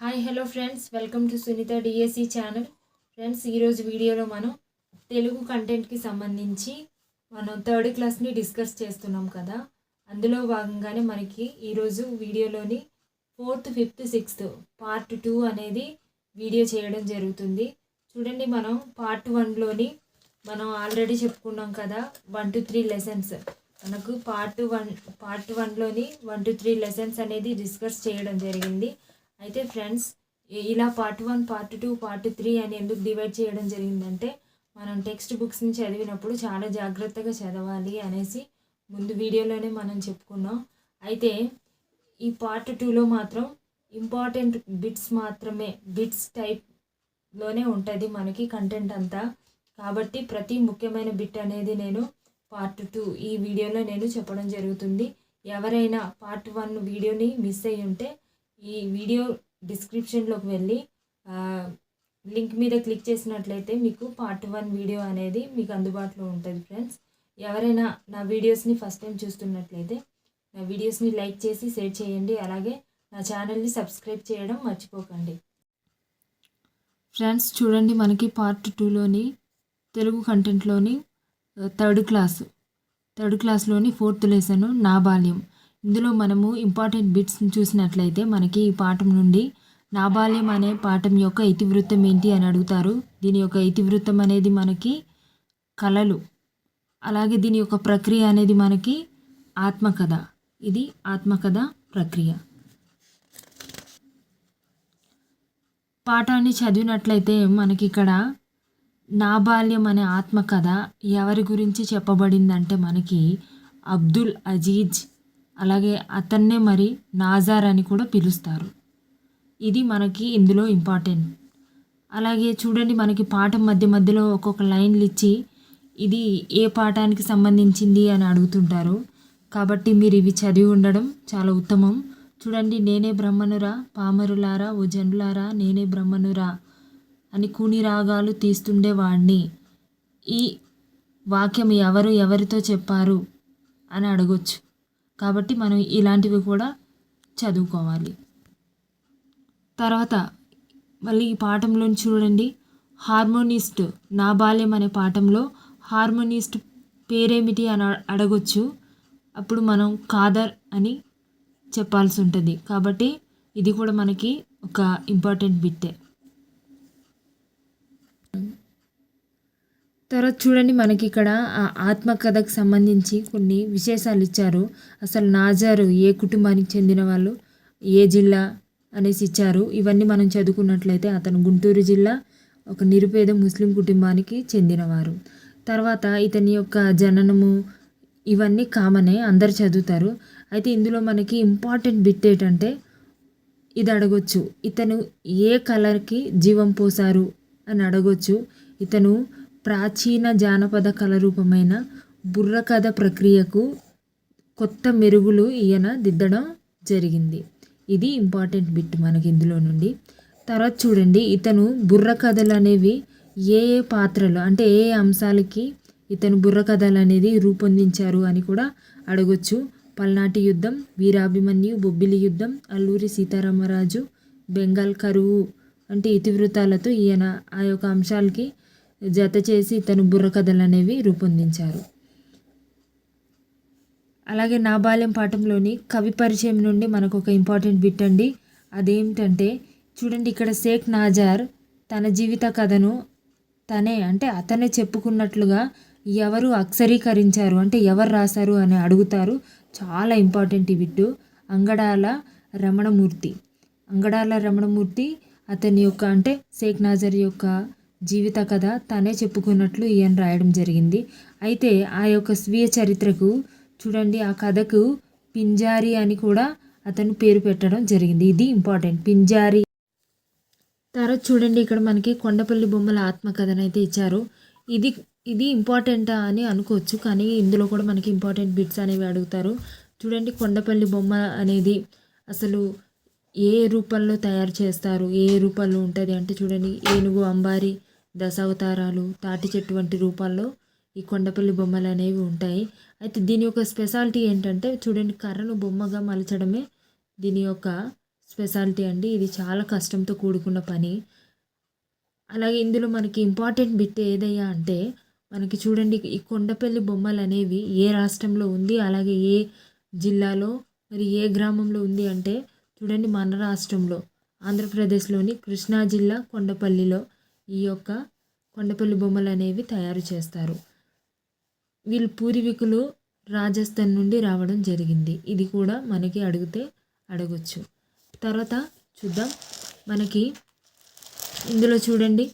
Hi hello friends, welcome to Sunitha DSC channel. Friends, ఈరోజు వీడియోలో మనం తెలుగు కంటెంట్కి సంబంధించి మనం థర్డ్ క్లాస్ని డిస్కస్ చేస్తున్నాం కదా. అందులో భాగంగానే మనకి ఈరోజు వీడియోలోని 4th, 5th, 6th పార్ట్ 2 అనేది వీడియో చేయడం జరుగుతుంది. చూడండి, మనం పార్ట్ 1లోని మనం ఆల్రెడీ చెప్పుకున్నాం కదా, 1 to 3 లెసన్స్. మనకు పార్ట్ 1లోని 1 to 3 లెసన్స్ అనేది డిస్కస్ చేయడం జరిగింది. అయితే ఫ్రెండ్స్, ఇలా పార్ట్ 1, పార్ట్ 2, పార్ట్ 3 అని ఎందుకు డివైడ్ చేయడం జరిగిందంటే, మనం టెక్స్ట్ బుక్స్ని చదివినప్పుడు చాలా జాగ్రత్తగా చదవాలి అనేసి ముందు వీడియోలోనే మనం చెప్పుకున్నాం. అయితే ఈ పార్ట్ 2లో మాత్రం ఇంపార్టెంట్ బిట్స్ మాత్రమే, బిట్స్ టైప్లోనే ఉంటుంది మనకి కంటెంట్ అంతా. కాబట్టి ప్రతి ముఖ్యమైన బిట్ అనేది నేను పార్ట్ 2 ఈ వీడియోలో నేను చెప్పడం జరుగుతుంది. ఎవరైనా పార్ట్ 1 వీడియోని మిస్ అయ్యి ఉంటే ఈ వీడియో డిస్క్రిప్షన్లోకి వెళ్ళి లింక్ మీద క్లిక్ చేసినట్లయితే మీకు పార్ట్ 1 వీడియో అనేది మీకు అందుబాటులో ఉంటుంది. ఫ్రెండ్స్, ఎవరైనా నా వీడియోస్ని ఫస్ట్ టైం చూస్తున్నట్లయితే నా వీడియోస్ని లైక్ చేసి షేర్ చేయండి. అలాగే నా ఛానల్ని సబ్స్క్రైబ్ చేయడం మర్చిపోకండి. ఫ్రెండ్స్, చూడండి, మనకి పార్ట్ 2లోని తెలుగు కంటెంట్లోని థర్డ్ క్లాస్లోని 4th లెసన్ నా బాల్యం. ఇందులో మనము ఇంపార్టెంట్ బిట్స్ని చూసినట్లయితే మనకి ఈ పాఠం నుండి నా బాల్యం అనే పాఠం యొక్క ఇతివృత్తం ఏంటి అని అడుగుతారు. దీని యొక్క ఇతివృత్తం అనేది మనకి కళలు, అలాగే దీని యొక్క ప్రక్రియ అనేది మనకి ఆత్మకథ. ఇది ఆత్మకథ ప్రక్రియ. పాఠాన్ని చదివినట్లయితే మనకి ఇక్కడ నా బాల్యం అనే ఆత్మకథ ఎవరి గురించి చెప్పబడిందంటే మనకి అబ్దుల్ అజీజ్, అలాగే అతన్నే మరి నాజార్ అని కూడా పిలుస్తారు. ఇది మనకి ఇందులో ఇంపార్టెంట్. అలాగే చూడండి, మనకి పాఠం మధ్యలో ఒక్కొక్క లైన్లు ఇచ్చి ఇది ఏ పాఠానికి సంబంధించింది అని అడుగుతుంటారు. కాబట్టి మీరు ఇవి చదివి ఉండడం చాలా ఉత్తమం. చూడండి, నేనే బ్రహ్మనురా పామరులారా ఓ జనులారా నేనే బ్రహ్మనురా అని కూని రాగాలు తీస్తుండేవాడిని. ఈ వాక్యం ఎవరితో చెప్పారు అని అడగొచ్చు. కాబట్టి మనం ఇలాంటివి కూడా చదువుకోవాలి. తర్వాత మళ్ళీ ఈ పాఠంలో చూడండి, హార్మోనిస్ట్ నా బాల్యం అనే పాఠంలో హార్మోనిస్ట్ పేరేమిటి అని అడగొచ్చు. అప్పుడు మనం కాదర్ అని చెప్పాల్సి ఉంటుంది. కాబట్టి ఇది కూడా మనకి ఒక ఇంపార్టెంట్ బిట్టే. తర్వాత చూడండి, మనకి ఇక్కడ ఆత్మకథకు సంబంధించి కొన్ని విశేషాలు ఇచ్చారు. అసలు నాజారు ఏ కుటుంబానికి చెందిన వాళ్ళు, ఏ జిల్లా అనేసి ఇచ్చారు. ఇవన్నీ మనం చదువుకున్నట్లయితే అతను గుంటూరు జిల్లా ఒక నిరుపేద ముస్లిం కుటుంబానికి చెందినవారు. తర్వాత ఇతని యొక్క జననము ఇవన్నీ కామనే, అందరు చదువుతారు. అయితే ఇందులో మనకి ఇంపార్టెంట్ బిట్ ఏంటంటే ఇది అడగొచ్చు, ఇతను ఏ కళకి జీవం పోసారు అని అడగొచ్చు. ఇతను ప్రాచీన జానపద కళారూపమైన బుర్రకథ ప్రక్రియకు కొత్త మెరుగులు ఈయన దిద్దడం జరిగింది. ఇది ఇంపార్టెంట్ బిట్ మనకి ఇందులో నుండి. తర్వాత చూడండి, ఇతను బుర్రకథలు అనేవి ఏ పాత్రలు అంటే ఏ అంశాలకి ఇతను బుర్రకథలు అనేది రూపొందించారు అని కూడా అడగొచ్చు. పల్నాటి యుద్ధం, వీరాభిమన్యు, బొబ్బిలి యుద్ధం, అల్లూరి సీతారామరాజు, బెంగాల్ కరువు అంటే ఇతివృత్తాలతో ఈయన ఆ యొక్క అంశాలకి జత చేసి ఇతను బుర్రకథలు అనేవి రూపొందించారు. అలాగే నా బాల్యం పాఠంలోని కవి పరిచయం నుండి మనకు ఒక ఇంపార్టెంట్ బిట్ అండి. అదేమిటంటే చూడండి, ఇక్కడ షేక్ నాజార్ తన జీవిత కథను అతనే చెప్పుకున్నట్లుగా ఎవరు అక్షరీకరించారు అంటే ఎవరు రాశారు అని అడుగుతారు. చాలా ఇంపార్టెంట్ ఈ బిట్టు. అంగడాల రమణమూర్తి అతని యొక్క అంటే షేక్ నాజర్ యొక్క జీవిత కథ తనే చెప్పుకున్నట్లు ఈయన రాయడం జరిగింది. అయితే ఆ యొక్క స్వీయ చరిత్రకు చూడండి, ఆ కథకు పింజారి అని కూడా అతను పేరు పెట్టడం జరిగింది. ఇది ఇంపార్టెంట్, పింజారి. తర్వాత చూడండి, ఇక్కడ మనకి కొండపల్లి బొమ్మల ఆత్మకథను అయితే ఇచ్చారు. ఇది ఇంపార్టెంటా అని అనుకోవచ్చు, కానీ ఇందులో కూడా మనకి ఇంపార్టెంట్ బిట్స్ అనేవి అడుగుతారు. చూడండి, కొండపల్లి బొమ్మ అనేది అసలు ఏ రూపంలో తయారు చేస్తారు, ఏ రూపంలో ఉంటుంది అంటే చూడండి, ఏనుగు, అంబారి, దశావతారాలు, తాటి చెట్టు వంటి రూపాల్లో ఈ కొండపల్లి బొమ్మలు అనేవి ఉంటాయి. అయితే దీని యొక్క స్పెషాలిటీ ఏంటంటే చూడండి, కర్రను బొమ్మగా మలచడమే దీని యొక్క స్పెషాలిటీ అండి. ఇది చాలా కష్టంతో కూడుకున్న పని. అలాగే ఇందులో మనకి ఇంపార్టెంట్ బిట్ ఏదయ్యా అంటే మనకి చూడండి ఈ కొండపల్లి బొమ్మలు అనేవి ఏ రాష్ట్రంలో ఉంది, అలాగే ఏ జిల్లాలో మరి ఏ గ్రామంలో ఉంది అంటే చూడండి మన రాష్ట్రంలో ఆంధ్రప్రదేశ్లోని కృష్ణా జిల్లా కొండపల్లిలో ఈ యొక్క కొండపల్లి బొమ్మలు అనేవి తయారు చేస్తారు. వీళ్ళు పూర్వీకులు రాజస్థాన్ నుండి రావడం జరిగింది. ఇది కూడా మనకి అడిగితే అడగొచ్చు. తర్వాత చూద్దాం. మనకి ఇందులో చూడండి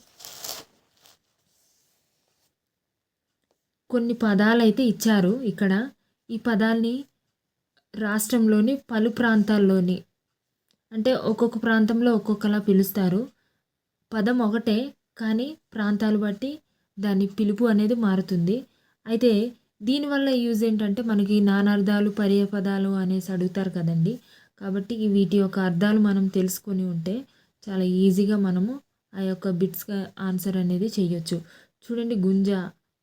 కొన్ని పదాలు అయితే ఇచ్చారు ఇక్కడ. ఈ పదాల్ని రాష్ట్రంలోని పలు ప్రాంతాల్లోని అంటే ఒక్కొక్క ప్రాంతంలో ఒక్కొక్కలా పిలుస్తారు. పదం ఒకటే కానీ ప్రాంతాలు బట్టి దాని పిలుపు అనేది మారుతుంది. అయితే దీనివల్ల యూజ్ ఏంటంటే మనకి నానార్థాలు పర్యాయపదాలు అనేసి అడుగుతారు కదండి. కాబట్టి వీటి యొక్క అర్థాలు మనం తెలుసుకొని ఉంటే చాలా ఈజీగా మనము ఆ యొక్క బిట్స్గా ఆన్సర్ అనేది చేయొచ్చు. చూడండి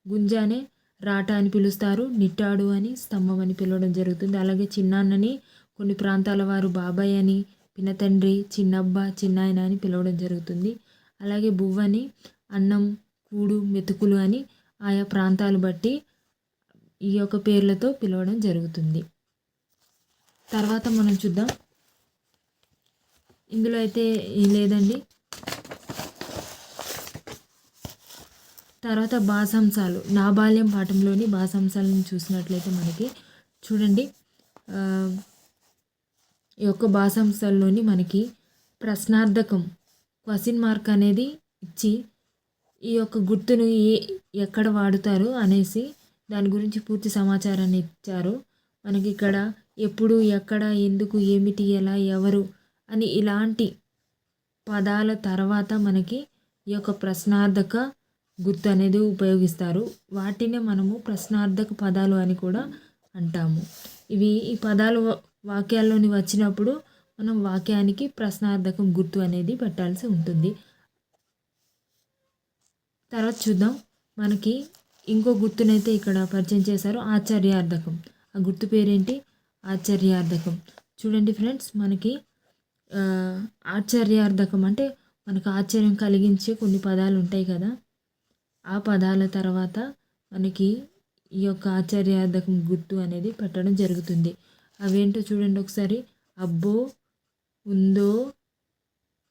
గుంజానే రాట అని పిలుస్తారు, నిట్టాడు అని, స్తంభం అని పిలవడం జరుగుతుంది. అలాగే చిన్నాన్నని కొన్ని ప్రాంతాల వారు బాబాయ్ అని, పినతండ్రి, చిన్నబ్బ, చిన్నాయన అని పిలవడం జరుగుతుంది. అలాగే బువ్వని అన్నం, కూడు, మెతుకులు అని ఆయా ప్రాంతాలు బట్టి ఈ యొక్క పేర్లతో పిలవడం జరుగుతుంది. తర్వాత మనం చూద్దాం. ఇందులో అయితే లేదండి. తర్వాత భాషాంశాలు, నా బాల్యం పాఠంలోని భాషాంశాలను చూసినట్లయితే మనకి చూడండి ఈ యొక్క భాషాంశాల్లోని మనకి ప్రశ్నార్థకం క్వశ్చన్ మార్క్ అనేది ఇచ్చి ఈ యొక్క గుర్తును ఎక్కడ వాడుతారు అనేసి దాని గురించి పూర్తి సమాచారాన్ని ఇచ్చారు. మనకి ఇక్కడ ఎప్పుడు, ఎక్కడ, ఎందుకు, ఏమిటి, ఎలా, ఎవరు అని ఇలాంటి పదాల తర్వాత మనకి ఈ యొక్క ప్రశ్నార్థక గుర్తు అనేది ఉపయోగిస్తారు. వాటినే మనము ప్రశ్నార్థక పదాలు అని కూడా అంటాము. ఈ పదాలు వాక్యాల్లోని వచ్చినప్పుడు మనం వాక్యానికి ప్రశ్నార్థకం గుర్తు అనేది పెట్టాల్సి ఉంటుంది. తర్వాత చూద్దాం. మనకి ఇంకో గుర్తునైతే ఇక్కడ పరిచయం చేశారు, ఆశ్చర్యార్థకం. ఆ గుర్తు పేరేంటి? ఆశ్చర్యార్థకం. చూడండి ఫ్రెండ్స్, మనకి ఆశ్చర్యార్థకం అంటే మనకు ఆశ్చర్యం కలిగించే కొన్ని పదాలు ఉంటాయి కదా, ఆ పదాల తర్వాత మనకి ఈ యొక్క ఆశ్చర్యార్థకం గుర్తు అనేది పెట్టడం జరుగుతుంది. అవేంటో చూడండి ఒకసారి. అబ్బో, ఉందో,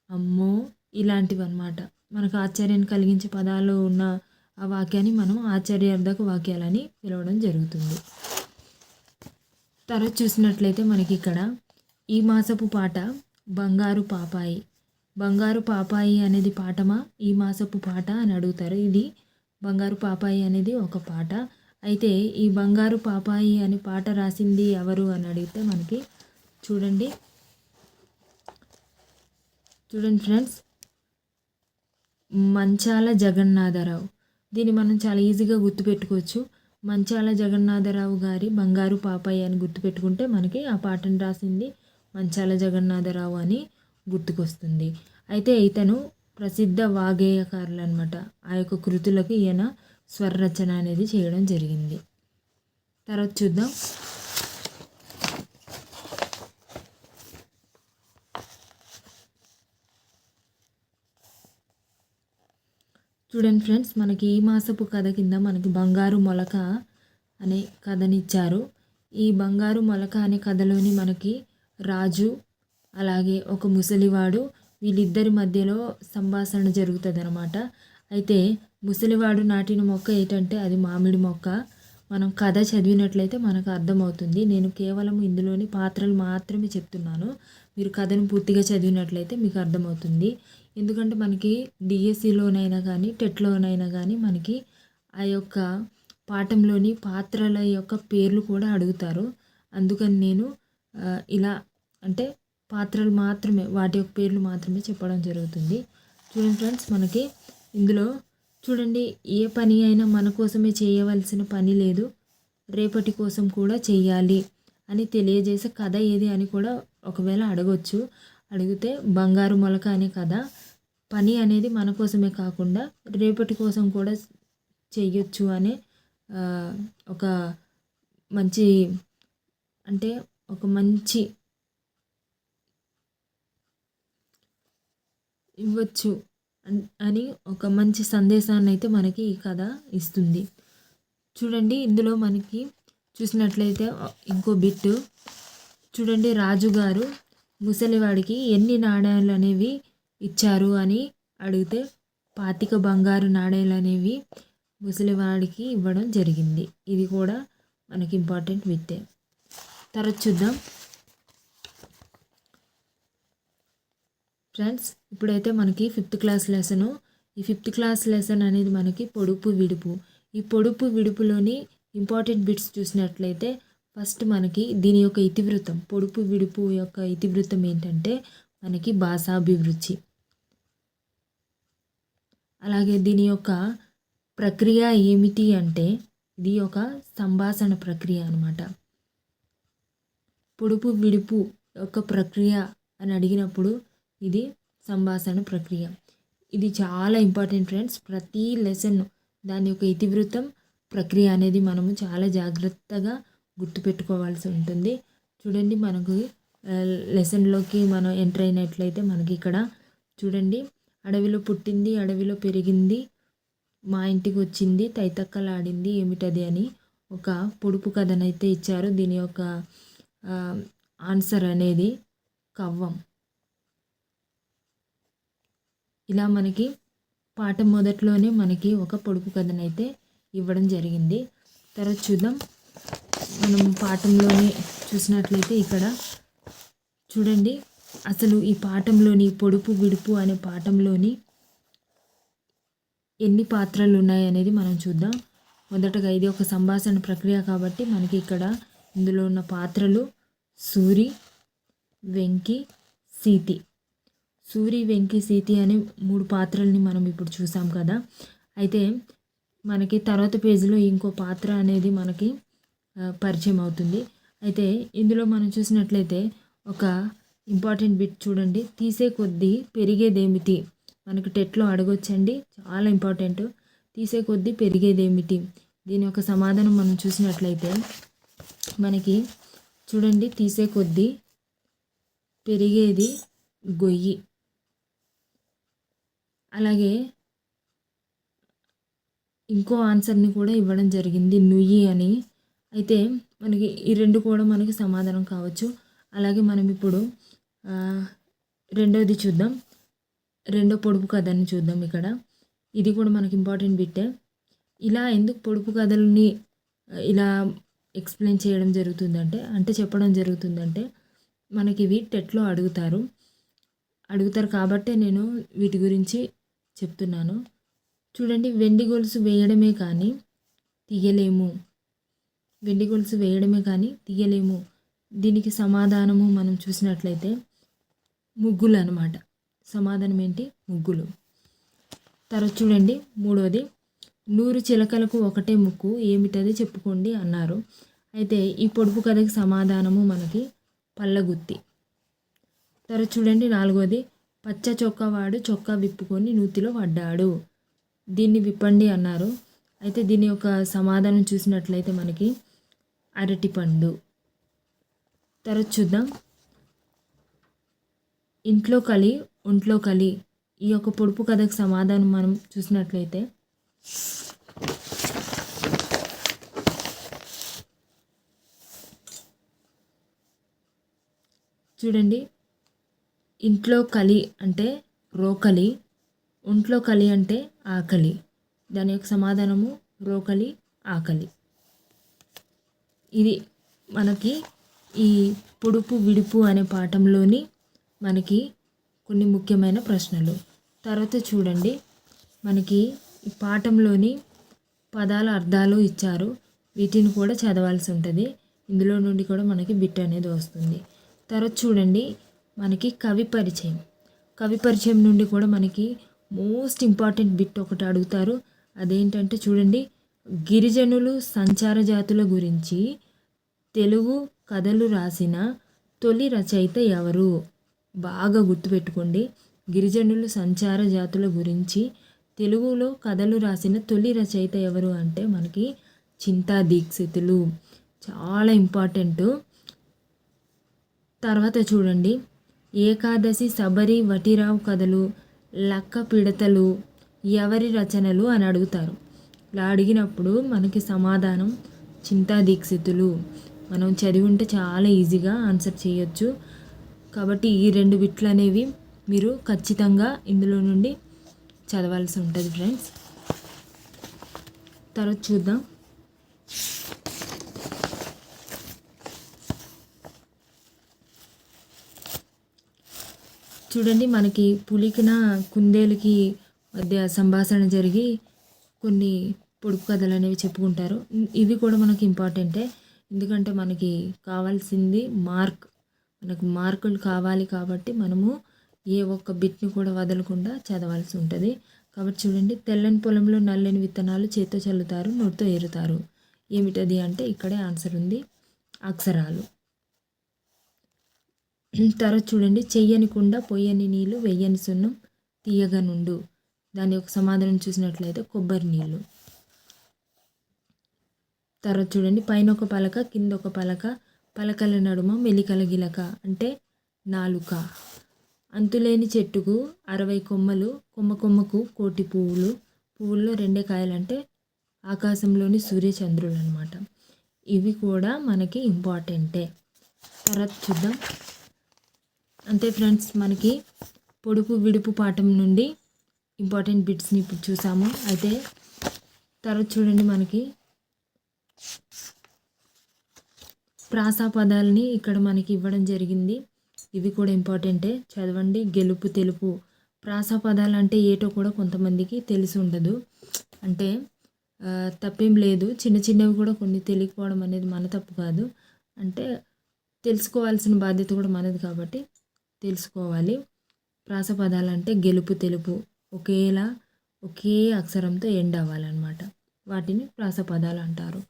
అమ్మో, ఇలాంటివి అన్నమాట. మనకు ఆశ్చర్యాన్ని కలిగించే పదాలు ఉన్న ఆ వాక్యాన్ని మనం ఆశ్చర్యార్థక వాక్యాలని పిలవడం జరుగుతుంది. తర్వాత చూసినట్లయితే మనకి ఇక్కడ ఈ మాసపు పాట బంగారు పాపాయి. బంగారు పాపాయి అనేది పాఠమా, ఈ మాసపు పాట అని అడుగుతారు. ఇది బంగారు పాపాయి అనేది ఒక పాట. అయితే ఈ బంగారు పాపాయి అనే పాట రాసింది ఎవరు అని అడిగితే మనకి చూడండి ఫ్రెండ్స్, మంచాల జగన్నాథరావు. దీన్ని మనం చాలా ఈజీగా గుర్తుపెట్టుకోవచ్చు. మంచాల జగన్నాథరావు గారి బంగారు పాపాయి అని గుర్తుపెట్టుకుంటే మనకి ఆ పాటను రాసింది మంచాల జగన్నాథరావు అని గుర్తుకొస్తుంది. అయితే ఇతను ప్రసిద్ధ వాగ్గేయకారులు అనమాట. ఆ యొక్క కృతులకు ఈయన స్వరరచన అనేది చేయడం జరిగింది. తర్వాత చూద్దాం. చూడండి ఫ్రెండ్స్, మనకి ఈ మాసపు కథ కింద మనకి బంగారు మొలక అనే కథనిచ్చారు. ఈ బంగారు మొలక అనే కథలోని మనకి రాజు అలాగే ఒక ముసలివాడు వీళ్ళిద్దరి మధ్యలో సంభాషణ జరుగుతుంది అనమాట. అయితే ముసలివాడు నాటిన మొక్క ఏంటంటే అది మామిడి మొక్క. మనం కథ చదివినట్లయితే మనకు అర్థమవుతుంది. నేను కేవలం ఇందులోని పాత్రలు మాత్రమే చెప్తున్నాను. మీరు కథను పూర్తిగా చదివినట్లయితే మీకు అర్థమవుతుంది. ఎందుకంటే మనకి డిఎస్సిలోనైనా కానీ టెట్లోనైనా కానీ మనకి ఆ యొక్క పాఠంలోని పాత్రల యొక్క పేర్లు కూడా అడుగుతారు. అందుకని నేను ఇలా అంటే పాత్రలు మాత్రమే, వాటి యొక్క పేర్లు మాత్రమే చెప్పడం జరుగుతుంది. చూడండి ఫ్రెండ్స్, మనకి ఇందులో చూడండి, ఏ పని అయినా మన కోసమే చేయవలసిన పని లేదు, రేపటి కోసం కూడా చెయ్యాలి అని తెలియజేసే కథ ఏది అని కూడా ఒకవేళ అడగొచ్చు. అడిగితే బంగారు మొలక అనే కథ. పని అనేది మన కోసమే కాకుండా రేపటి కోసం కూడా చెయ్యొచ్చు అనే ఒక మంచి ఇవ్వచ్చు అని ఒక మంచి సందేశాన్ని అయితే మనకి ఈ కథ ఇస్తుంది. చూడండి ఇందులో మనకి చూసినట్లయితే ఇంకో బిట్టు చూడండి, రాజుగారు ముసలివాడికి ఎన్ని నాణ్యాలు అనేవి ఇచ్చారు అని అడిగితే 25 బంగారు నాణ్యాలు అనేవి ముసలివాడికి ఇవ్వడం జరిగింది. ఇది కూడా మనకి ఇంపార్టెంట్ బిట్టే. తర్వాత చూద్దాం ఫ్రెండ్స్. ఇప్పుడైతే మనకి 5th క్లాస్ లెసను. ఈ 5th క్లాస్ లెసన్ అనేది మనకి పొడుపు విడుపు. ఈ పొడుపు విడుపులోని ఇంపార్టెంట్ బిట్స్ చూసినట్లయితే ఫస్ట్ మనకి దీని యొక్క ఇతివృత్తం, పొడుపు విడుపు యొక్క ఇతివృత్తం ఏంటంటే మనకి భాషాభివృద్ధి. అలాగే దీని యొక్క ప్రక్రియ ఏమిటి అంటే ఇది ఒక సంభాషణ ప్రక్రియ అన్నమాట. పొడుపు విడుపు యొక్క ప్రక్రియ అని అడిగినప్పుడు ఇది సంభాషణ ప్రక్రియ. ఇది చాలా ఇంపార్టెంట్ ఫ్రెండ్స్. ప్రతి లెసన్ దాని యొక్క ఇతివృత్తం ప్రక్రియ అనేది మనము చాలా జాగ్రత్తగా గుర్తుపెట్టుకోవాల్సి ఉంటుంది. చూడండి మనకు లెసన్లోకి మనం ఎంటర్ అయినట్లయితే మనకి ఇక్కడ చూడండి, అడవిలో పుట్టింది అడవిలో పెరిగింది మా ఇంటికి వచ్చింది తైతక్కలాడింది ఏమిటది అని ఒక పొడుపు కథనైతే ఇచ్చారు. దీని యొక్క ఆన్సర్ అనేది కవ్వం. ఇలా మనకి పాఠం మొదట్లోనే మనకి ఒక పొడుపు కథనైతే ఇవ్వడం జరిగింది. తర్వాత చూద్దాం, మనం పాఠంలోని చూసినట్లయితే ఇక్కడ చూడండి అసలు ఈ పాఠంలోని పొడుపు విడుపు అనే పాఠంలోని ఎన్ని పాత్రలు ఉన్నాయి అనేది మనం చూద్దాం. మొదటగా ఇది ఒక సంభాషణ ప్రక్రియ కాబట్టి మనకి ఇక్కడ ఇందులో ఉన్న పాత్రలు సూరి, వెంకి, సీతి. సూరి, వెంకి, సీతి అనే 3 పాత్రల్ని మనం ఇప్పుడు చూసాం కదా. అయితే మనకి తర్వాత పేజీలో ఇంకో పాత్ర అనేది మనకి పరిచయం అవుతుంది. అయితే ఇందులో మనం చూసినట్లయితే ఒక ఇంపార్టెంట్ బిట్ చూడండి, తీసే కొద్దీ పెరిగేదేమిటి. మనకి టెట్లో అడగొచ్చండి, చాలా ఇంపార్టెంట్. తీసే కొద్దీ పెరిగేదేమిటి, దీని యొక్క సమాధానం మనం చూసినట్లయితే మనకి చూడండి, తీసే కొద్దీ పెరిగేది గొయ్యి. అలాగే ఇంకో ఆన్సర్ని కూడా ఇవ్వడం జరిగింది, నుయ్యి అని. అయితే మనకి ఈ 2 కూడా మనకి సమాధానం కావచ్చు. అలాగే మనం ఇప్పుడు రెండోది చూద్దాం, రెండో పొడుపు కథని చూద్దాం. ఇక్కడ ఇది కూడా మనకి ఇంపార్టెంట్ బిట్టే. ఇలా ఎందుకు పొడుపు కథలని ఇలా ఎక్స్ప్లెయిన్ చేయడం జరుగుతుందంటే చెప్పడం జరుగుతుందంటే మనకి ఇవి టెట్లో అడుగుతారు కాబట్టి నేను వీటి గురించి చెప్తున్నాను. చూడండి, వెండి గొలుసు వేయడమే కానీ తీయలేము. వెండి గొలుసు వేయడమే కానీ తీయలేము, దీనికి సమాధానము మనం చూసినట్లయితే ముగ్గులు అన్నమాట. సమాధానం ఏంటి? ముగ్గులు. తర్వాత చూడండి మూడోది, 100 చిలకలకు ఒకటే ముక్కు ఏమిటది చెప్పుకోండి అన్నారు. అయితే ఈ పొడుపు కథకి సమాధానము మనకి పల్లగుత్తి. తర్వాత చూడండి నాలుగోది, పచ్చ చొక్కావాడు చొక్కా విప్పుకొని నూతిలో పడ్డాడు, దీన్ని విప్పండి అన్నారు. అయితే దీని యొక్క సమాధానం చూసినట్లయితే మనకి అరటిపండు. తర్వాత చూద్దాం, ఇంట్లో కలి ఒంట్లో కలి. ఈ యొక్క పొడుపు కథకు సమాధానం మనం చూసినట్లయితే చూడండి, ఇంట్లో కలి అంటే రోకలి, ఒంట్లో కలి అంటే ఆకలి. దాని యొక్క సమాధానము రోకలి, ఆకలి. ఇది మనకి ఈ పొడుపు విడుపు అనే పాఠంలోని మనకి కొన్ని ముఖ్యమైన ప్రశ్నలు. తర్వాత చూడండి, మనకి ఈ పాఠంలోని పదాల అర్థాలు ఇచ్చారు, వీటిని కూడా చదవాల్సి ఉంటుంది. ఇందులో నుండి కూడా మనకి బిట్ అనేది వస్తుంది. తర్వాత చూడండి, మనకి కవి పరిచయం. కవి పరిచయం నుండి కూడా మనకి మోస్ట్ ఇంపార్టెంట్ బిట్ ఒకటి అడుగుతారు. అదేంటంటే చూడండి, గిరిజనులు సంచార జాతుల గురించి తెలుగు కథలు రాసిన తొలి రచయిత ఎవరు? బాగా గుర్తుపెట్టుకోండి, గిరిజనులు సంచార జాతుల గురించి తెలుగులో కథలు రాసిన తొలి రచయిత ఎవరు అంటే మనకి చింతా దీక్షితులు. చాలా ఇంపార్టెంట్. తర్వాత చూడండి, ఏకాదశి, శబరి, వటిరావు కథలు లక్క పిడతలు ఎవరి రచనలు అని అడుగుతారు. ఇలా అడిగినప్పుడు మనకి సమాధానం చింతా దీక్షితులు. మనం చదివి ఉంటే చాలా ఈజీగా ఆన్సర్ చేయొచ్చు. కాబట్టి ఈ 2 బిట్లు అనేవి మీరు ఖచ్చితంగా ఇందులో నుండి చదవాల్సి ఉంటుంది ఫ్రెండ్స్. తర్వాత చూద్దాం. చూడండి, మనకి పులికిన కుందేలుకి మధ్య సంభాషణ జరిగి కొన్ని పొడుపు కథలు అనేవి చెప్పుకుంటారు. ఇవి కూడా మనకి ఇంపార్టెంటే, ఎందుకంటే మనకి కావాల్సింది మనకు మార్కులు కావాలి కాబట్టి మనము ఏ ఒక్క బిట్ని కూడా వదలకుండా చదవాల్సి ఉంటుంది. కాబట్టి చూడండి, తెల్లని పొలంలో నల్లని విత్తనాలు చేత్తో చల్లుతారు, నోటితో ఏరుతారు. ఏమిటది అంటే ఇక్కడే ఆన్సర్ ఉంది, అక్షరాలు. తర్వాత చూడండి, చెయ్యని కుండ, పొయ్యని నీళ్ళు, వెయ్యని సున్నం, తీయగా నుండు. దాని యొక్క సమాధానం చూసినట్లయితే కొబ్బరి నీళ్ళు. తర్వాత చూడండి, పైన ఒక పలక, కింద ఒక పలక, పలకల నడుమ మెలికల గిలక అంటే నాలుక. అంతులేని చెట్టుకు 60 కొమ్మలు, కొమ్మ కొమ్మకు 1,000,000 పువ్వులు, పువ్వుల్లో 2 కాయలు అంటే ఆకాశంలోని సూర్యచంద్రులు అనమాట. ఇవి కూడా మనకి ఇంపార్టెంటే. తర్వాత చూద్దాం. అంతే ఫ్రెండ్స్, మనకి పొడుపు విడుపు పాఠం నుండి ఇంపార్టెంట్ బిట్స్ని ఇప్పుడు చూసాము. అయితే తర్వాత చూడండి, మనకి ప్రాసా పదాలని ఇక్కడ మనకి ఇవ్వడం జరిగింది. ఇవి కూడా ఇంపార్టెంటే, చదవండి. గెలుపు తెలుపు ప్రాసా పదాలు అంటే ఏటో కూడా కొంతమందికి తెలిసి ఉండదు. అంటే తప్పేం లేదు, చిన్న చిన్నవి కూడా కొన్ని తెలియకపోవడం అనేది మన తప్పు కాదు. అంటే తెలుసుకోవాల్సిన బాధ్యత కూడా మనది కాబట్టి తెలుసుకోవాలి. ప్రాస పదాలు అంటే గెలుపు తెలుపు ఒకే అక్షరంతో ఎండ్ అవ్వాలన్నమాట. వాటిని ప్రాస పదాలు అంటారు.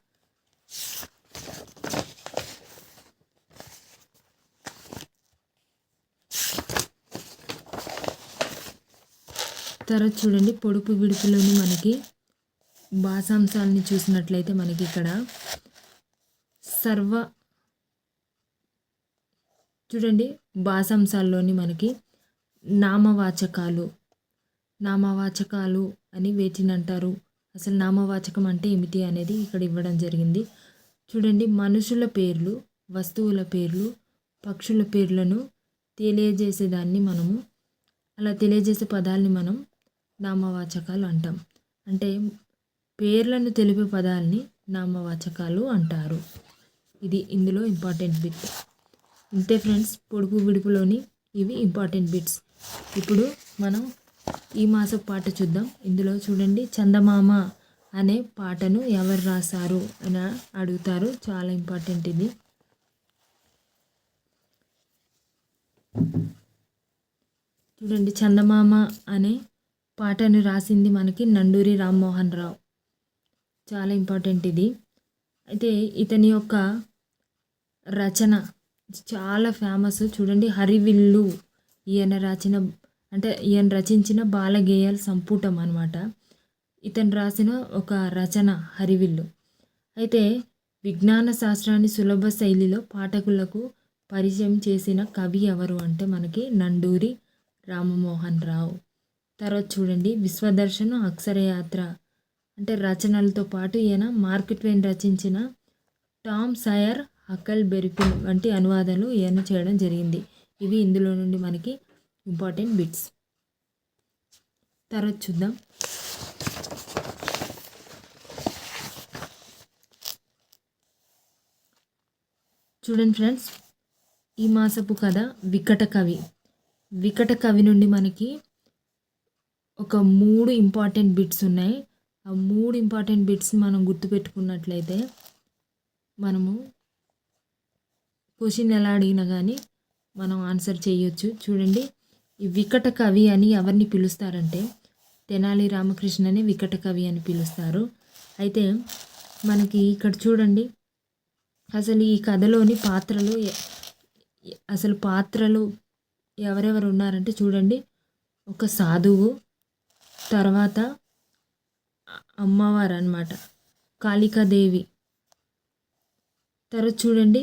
తర్వాత చూడండి, పొడుపు విడుపులోని మనకి భాషాంశాలని చూసినట్లయితే మనకి ఇక్కడ చూడండి, భాషాంశాల్లోని మనకి నామవాచకాలు అని వేటిని అంటారు, అసలు నామవాచకం అంటే ఏమిటి అనేది ఇక్కడ ఇవ్వడం జరిగింది. చూడండి, మనుషుల పేర్లు, వస్తువుల పేర్లు, పక్షుల పేర్లను తెలియజేసేదాన్ని మనము, అలా తెలియజేసే పదాలని మనం నామవాచకాలు అంటాం. అంటే పేర్లను తెలిపే పదాలని నామవాచకాలు అంటారు. ఇది ఇందులో ఇంపార్టెంట్ బిట్. ఇంతే ఫ్రెండ్స్, పొడుపు విడుపులోని ఇవి ఇంపార్టెంట్ బిట్స్. ఇప్పుడు మనం ఈ మాసపు పాట చూద్దాం. ఇందులో చూడండి, చందమామ అనే పాటను ఎవరు రాశారు అని అడుగుతారు. చాలా ఇంపార్టెంట్ ఇది. చూడండి, చందమామ అనే పాటను రాసింది మనకి నండూరి రామ్మోహన్ రావు. చాలా ఇంపార్టెంట్ ఇది. అయితే ఇతని యొక్క రచన చాలా ఫేమస్. చూడండి, హరివిల్లు ఈయన రచించిన బాలగేయాల సంపుటం అనమాట. ఇతను రాసిన ఒక రచన హరివిల్లు. అయితే విజ్ఞాన శాస్త్రాన్ని సులభ శైలిలో పాఠకులకు పరిచయం చేసిన కవి ఎవరు అంటే మనకి నండూరి రామ్మోహన్ రావు. తర్వాత చూడండి, విశ్వదర్శన్ అక్షరయాత్ర అంటే రచనలతో పాటు ఈయన మార్క్ ట్వైన్ రచించిన టామ్ సాయర్, హకల్ బెర్రీ వంటి అనువాదాలు ఈయన చేయడం జరిగింది. ఇవి ఇందులో నుండి మనకి ఇంపార్టెంట్ బిట్స్. తర్వాత చూద్దాం. చూడండి ఫ్రెండ్స్, ఈ మాసపు కథ వికట కవి నుండి మనకి ఒక 3 ఇంపార్టెంట్ బిట్స్ ఉన్నాయి. ఆ 3 ఇంపార్టెంట్ బిట్స్ మనం గుర్తుపెట్టుకున్నట్లయితే మనము క్వశ్చన్ ఎలా అడిగినా కానీ మనం ఆన్సర్ చేయొచ్చు. చూడండి, ఈ వికట కవి అని ఎవరిని పిలుస్తారంటే తెనాలి రామకృష్ణని వికట కవి అని పిలుస్తారు. అయితే మనకి ఇక్కడ చూడండి, అసలు ఈ కథలోని పాత్రలు ఎవరెవరు ఉన్నారంటే చూడండి, ఒక సాధువు, తర్వాత అమ్మవారు అన్నమాట కాళికాదేవి. తర్వాత చూడండి,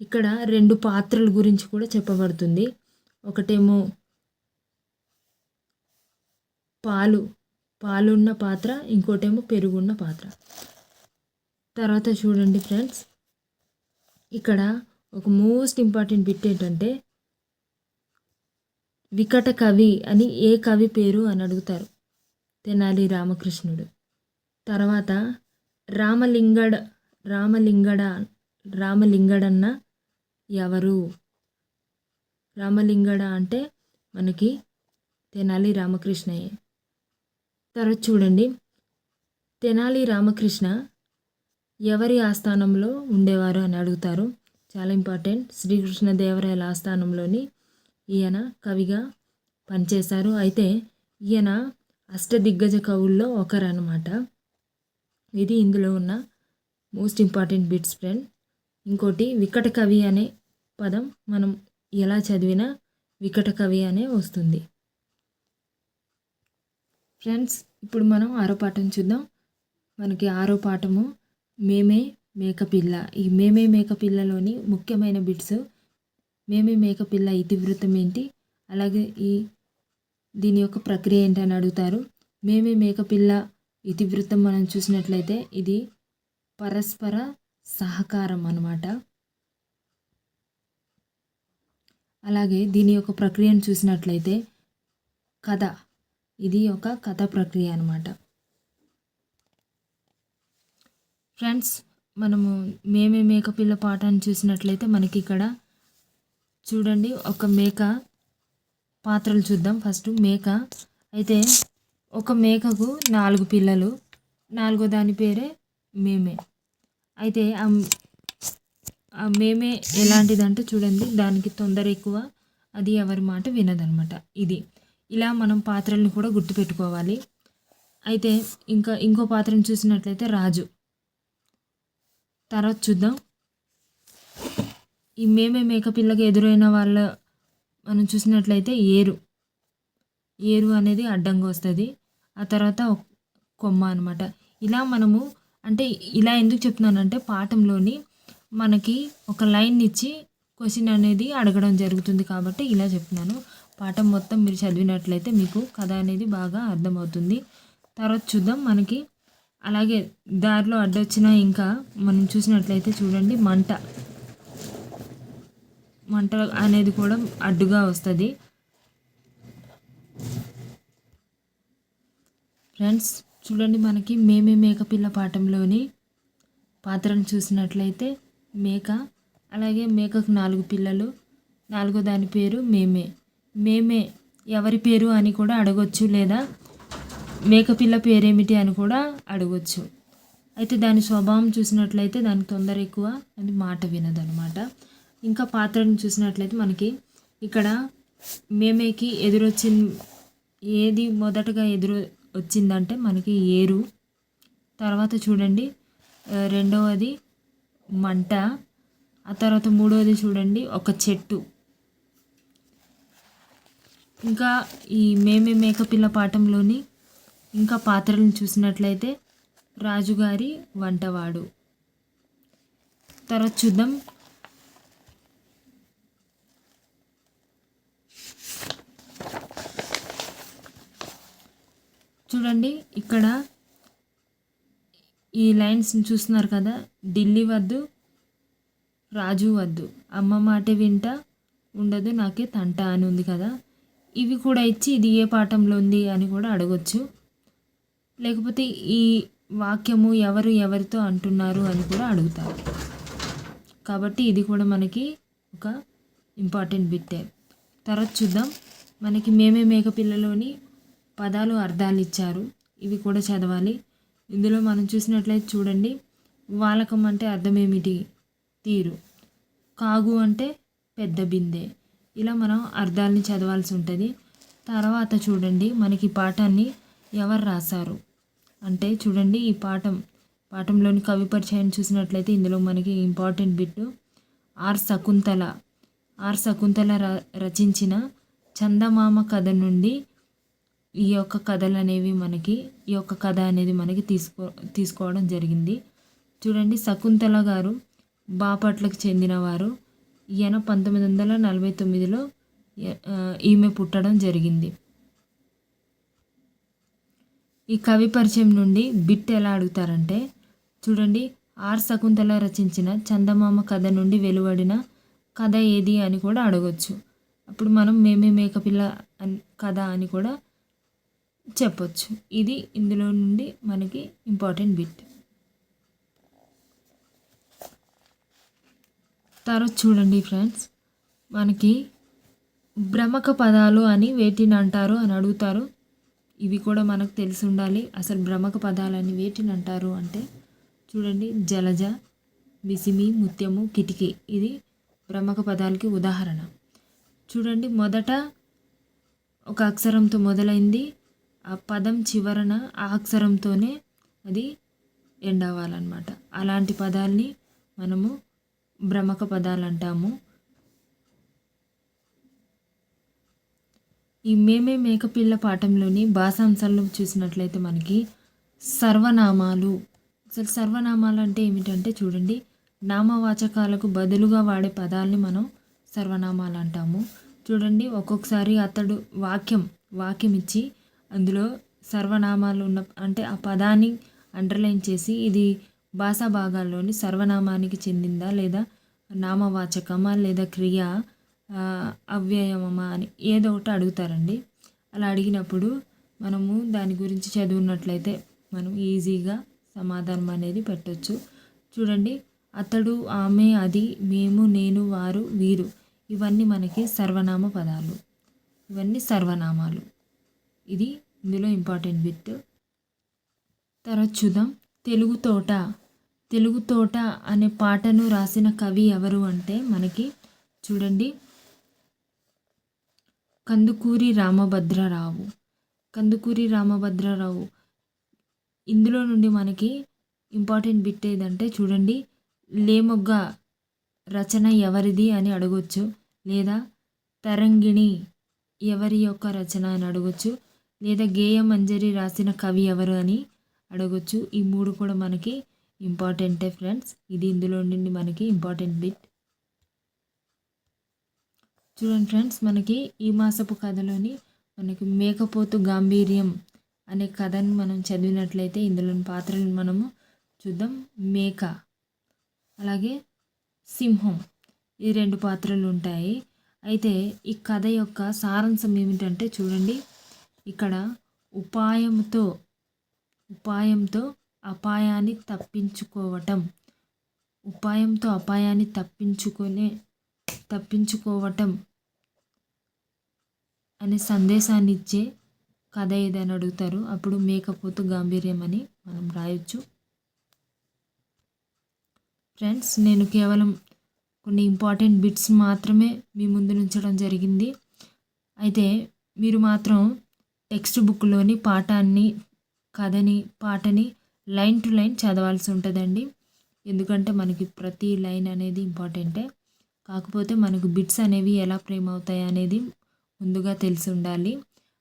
ఇక్కడ 2 పాత్రల గురించి కూడా చెప్పబడుతుంది. ఒకటేమో పాలున్న పాత్ర, ఇంకోటేమో పెరుగున్న పాత్ర. తర్వాత చూడండి ఫ్రెండ్స్, ఇక్కడ ఒక మోస్ట్ ఇంపార్టెంట్ బిట్ ఏంటంటే వికట కవి అని ఏ కవి పేరు అని అడుగుతారు. తెనాలి రామకృష్ణుడు. తర్వాత రామలింగడన్న ఎవరు? రామలింగడ అంటే మనకి తెనాలి రామకృష్ణయ్య. తర్వాత చూడండి, తెనాలి రామకృష్ణ ఎవరి ఆస్థానంలో ఉండేవారు అని అడుగుతారు. చాలా ఇంపార్టెంట్. శ్రీకృష్ణదేవరాయల ఆస్థానంలోని ఈయన కవిగా పనిచేశారు. అయితే ఈయన అష్టదిగ్గజ కవుల్లో ఒకరన్నమాట. ఇది ఇందులో ఉన్న మోస్ట్ ఇంపార్టెంట్ బిట్స్ ఫ్రెండ్. ఇంకోటి వికట కవి అనే పదం మనం ఎలా చదివినా వికట కవి అనే వస్తుంది. ఫ్రెండ్స్, ఇప్పుడు మనం 6వ పాఠం చూద్దాం. మనకి 6వ పాఠము మేమే మేకపిల్ల. ఈ మేమే మేకపిల్లలోని ముఖ్యమైన బిట్స్, మేమే మేకపిల్ల ఇతివృత్తం ఏంటి, అలాగే దీని యొక్క ప్రక్రియ ఏంటి అని అడుగుతారు. మేమే మేకపిల్ల ఇతివృత్తం మనం చూసినట్లయితే ఇది పరస్పర సహకారం అన్నమాట. అలాగే దీని యొక్క ప్రక్రియను చూసినట్లయితే కథ, ఇది ఒక కథ ప్రక్రియ అన్నమాట. ఫ్రెండ్స్, మనము మేమే మేకపిల్ల పాఠాన్ని చూసినట్లయితే మనకి ఇక్కడ చూడండి, ఒక మేక పాత్రలు చూద్దాం. ఫస్ట్ మేక. అయితే ఒక మేకకు 4 పిల్లలు, 4వ దాని పేరే మేమే. అయితే ఆ మేమే ఎలాంటిదంటే చూడండి, దానికి తొందర ఎక్కువ, అది ఎవరి మాట వినదనమాట. ఇలా మనం పాత్రలను కూడా గుర్తుపెట్టుకోవాలి. అయితే ఇంకో పాత్రను చూసినట్లయితే రాజు. తర్వాత చూద్దాం, ఈ మేమే మేకపిల్లకి ఎదురైన వాళ్ళ మనం చూసినట్లయితే ఏరు అనేది అడ్డంగా వస్తుంది. ఆ తర్వాత కొమ్మ అనమాట. ఇలా మనము ఇలా ఎందుకు చెప్తున్నానంటే పాఠంలోని మనకి ఒక లైన్ ఇచ్చి క్వశ్చన్ అనేది అడగడం జరుగుతుంది కాబట్టి ఇలా చెప్తున్నాను. పాఠం మొత్తం మీరు చదివినట్లయితే మీకు కథ అనేది బాగా అర్థమవుతుంది. తర్వాత చూద్దాం, మనకి అలాగే దారిలో అడ్డొచ్చిన ఇంకా మనం చూసినట్లయితే చూడండి, మంట అనేది కూడా అడ్డుగా వస్తుంది. ఫ్రెండ్స్ చూడండి, మనకి మేమే మేకపిల్ల పాఠంలోని పాత్రను చూసినట్లయితే మేక, అలాగే మేకకు 4 పిల్లలు, 4వ దాని పేరు మేమే ఎవరి పేరు అని కూడా అడగొచ్చు, లేదా మేకపిల్ల పేరేమిటి అని కూడా అడగొచ్చు. అయితే దాని స్వభావం చూసినట్లయితే దానికి తొందర ఎక్కువ, అది మాట వినదనమాట. ఇంకా పాత్రను చూసినట్లయితే మనకి ఇక్కడ మేమేకి ఏది మొదటగా వచ్చిందంటే మనకి ఏరు. తర్వాత చూడండి, రెండవది మంట. ఆ తర్వాత 3వది చూడండి, ఒక చెట్టు. ఇంకా ఈ మేమే మేకపిల్ల పాఠంలోని ఇంకా పాత్రలను చూసినట్లయితే రాజుగారి వంటవాడు. తర్వాత చూద్దాం, చూడండి ఇక్కడ ఈ లైన్స్ చూస్తున్నారు కదా, ఢిల్లీ వద్దు రాజు వద్దు, అమ్మ మాట వింట ఉండదు నాకే తంట అని ఉంది కదా. ఇవి కూడా ఇచ్చి ఇది ఏ పాఠంలో ఉంది అని కూడా అడగొచ్చు, లేకపోతే ఈ వాక్యము ఎవరితో అంటున్నారు అని కూడా అడుగుతారు. కాబట్టి ఇది కూడా మనకి ఒక ఇంపార్టెంట్ బిట్టే. తర్వాత చూద్దాం, మనకి మేమే మేకపిల్లలోని పదాలు అర్థాలు ఇచ్చారు, ఇవి కూడా చదవాలి. ఇందులో మనం చూసినట్లయితే చూడండి, వాలకం అంటే అర్థం ఏమిటి, తీరు. కాగు అంటే పెద్ద బిందె. ఇలా మనం అర్థాలని చదవాల్సి ఉంటుంది. తర్వాత చూడండి, మనకి పాఠాన్ని ఎవరు రాశారు అంటే చూడండి, ఈ పాఠంలోని కవి పరిచయాన్ని చూసినట్లయితే ఇందులో మనకి ఇంపార్టెంట్ బిట్ ఆర్ శకుంతల రచించిన చందమామ కథ నుండి ఈ యొక్క కథలు అనేవి ఈ యొక్క కథ అనేది మనకి తీసుకోవడం జరిగింది. చూడండి, శకుంతల గారు బాపట్లకు చెందినవారు. ఈయన 1949లో ఈమె పుట్టడం జరిగింది. ఈ కవి పరిచయం నుండి బిట్ ఎలా అడుగుతారంటే చూడండి, ఆర్ శకుంతల రచించిన చందమామ కథ నుండి వెలువడిన కథ ఏది అని కూడా అడగొచ్చు. అప్పుడు మనం మేమే మేకపిల్ల కథ అని కూడా చెప్పొచ్చు. ఇది ఇందులో నుండి మనకి ఇంపార్టెంట్ బిట్. తర్వాత చూడండి ఫ్రెండ్స్, మనకి భ్రమక పదాలు అని వేటిని అంటారు అని అడుగుతారు. ఇవి కూడా మనకు తెలిసి ఉండాలి. అసలు భ్రమక పదాలని వేటిని అంటారు అంటే చూడండి, జలజ, బిసిమి, ముత్యము, కిటికీ ఇది భ్రమక పదాలకి ఉదాహరణ. చూడండి, మొదట ఒక అక్షరంతో మొదలైంది, ఆ పదం చివరన ఆ అక్షరంతోనే అది ఎండ్ అవ్వాలన్నమాట. అలాంటి పదాలని మనము భ్రమక పదాలు అంటాము. ఈ మేమే మేకపిల్ల పాఠంలోని భాషాంశాల్లో చూసినట్లయితే మనకి సర్వనామాలు. అసలు సర్వనామాలు అంటే ఏమిటంటే చూడండి, నామవాచకాలకు బదులుగా వాడే పదాలని మనం సర్వనామాలు అంటాము. చూడండి, ఒక్కొక్కసారి అతడు వాక్యం ఇచ్చి అందులో సర్వనామాలు ఉన్న అంటే ఆ పదాన్ని అండర్లైన్ చేసి ఇది భాషా భాగాల్లోని సర్వనామానికి చెందిందా లేదా నామవాచకమా లేదా క్రియ అవ్యయమా అని ఏదో ఒకటి అడుగుతారండి. అలా అడిగినప్పుడు మనము దాని గురించి చదివినట్లయితే మనం ఈజీగా సమాధానం అనేది పెట్టవచ్చు. చూడండి, అతడు, ఆమె, అది, మేము, నేను, వారు, వీరు ఇవన్నీ మనకి సర్వనామ పదాలు. ఇవన్నీ సర్వనామాలు. ఇది ఇందులో ఇంపార్టెంట్ బిట్. తర్వాత చూద్దాం, తెలుగు తోట అనే పాటను రాసిన కవి ఎవరు అంటే మనకి చూడండి, కందుకూరి రామభద్రరావు. ఇందులో నుండి మనకి ఇంపార్టెంట్ బిట్ ఏదంటే చూడండి, లేమొగ్గ రచన ఎవరిది అని అడగొచ్చు, లేదా తరంగిణి ఎవరి యొక్క రచన అని అడగొచ్చు, లేదా గేయమంజరి రాసిన కవి ఎవరు అని అడగొచ్చు. ఈ మూడు కూడా మనకి ఇంపార్టెంటే ఫ్రెండ్స్. ఇది ఇందులో నుండి మనకి ఇంపార్టెంట్ బిట్. చూడండి ఫ్రెండ్స్, మనకి ఈ మాసపు కథలోని మనకి మేకపోతు గాంభీర్యం అనే కథను మనం చదివినట్లయితే ఇందులోని పాత్రలను మనము చూద్దాం. మేక అలాగే సింహం, ఈ 2 పాత్రలు ఉంటాయి. అయితే ఈ కథ యొక్క సారాంశం ఏమిటంటే చూడండి, ఇక్కడ ఉపాయంతో అపాయాన్ని తప్పించుకోవటం అనే సందేశాన్ని ఇచ్చే కథ ఏదని అడుగుతారు. అప్పుడు మేకపోతు గాంభీర్యం అని మనం రాయొచ్చు. ఫ్రెండ్స్, నేను కేవలం కొన్ని ఇంపార్టెంట్ బిట్స్ మాత్రమే మీ ముందు ఉంచడం జరిగింది. అయితే మీరు మాత్రం టెక్స్ట్ బుక్లోని పాటని లైన్ టు లైన్ చదవాల్సి ఉంటుందండి. ఎందుకంటే మనకి ప్రతి లైన్ అనేది ఇంపార్టెంటే. కాకపోతే మనకు బిట్స్ అనేవి ఎలా ఫ్రేమ్ అవుతాయి అనేది ముందుగా తెలిసి ఉండాలి.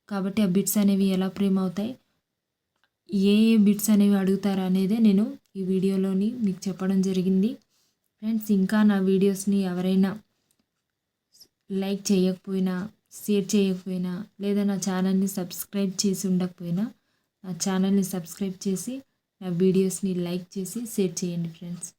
కాబట్టి ఆ బిట్స్ అనేవి ఎలా ఫ్రేమ్ అవుతాయి, ఏ బిట్స్ అనేవి అడుగుతారు అనేదే నేను ఈ వీడియోలోని మీకు చెప్పడం జరిగింది. ఫ్రెండ్స్, ఇంకా నా వీడియోస్ని ఎవరైనా లైక్ చేయకపోయినా, షేర్ చేయకపోయినా, లేదా నా ఛానల్ని సబ్స్క్రైబ్ చేసి ఉండకపోయినా నా ఛానల్ని సబ్స్క్రైబ్ చేసి నా వీడియోస్ని లైక్ చేసి షేర్ చేయండి ఫ్రెండ్స్.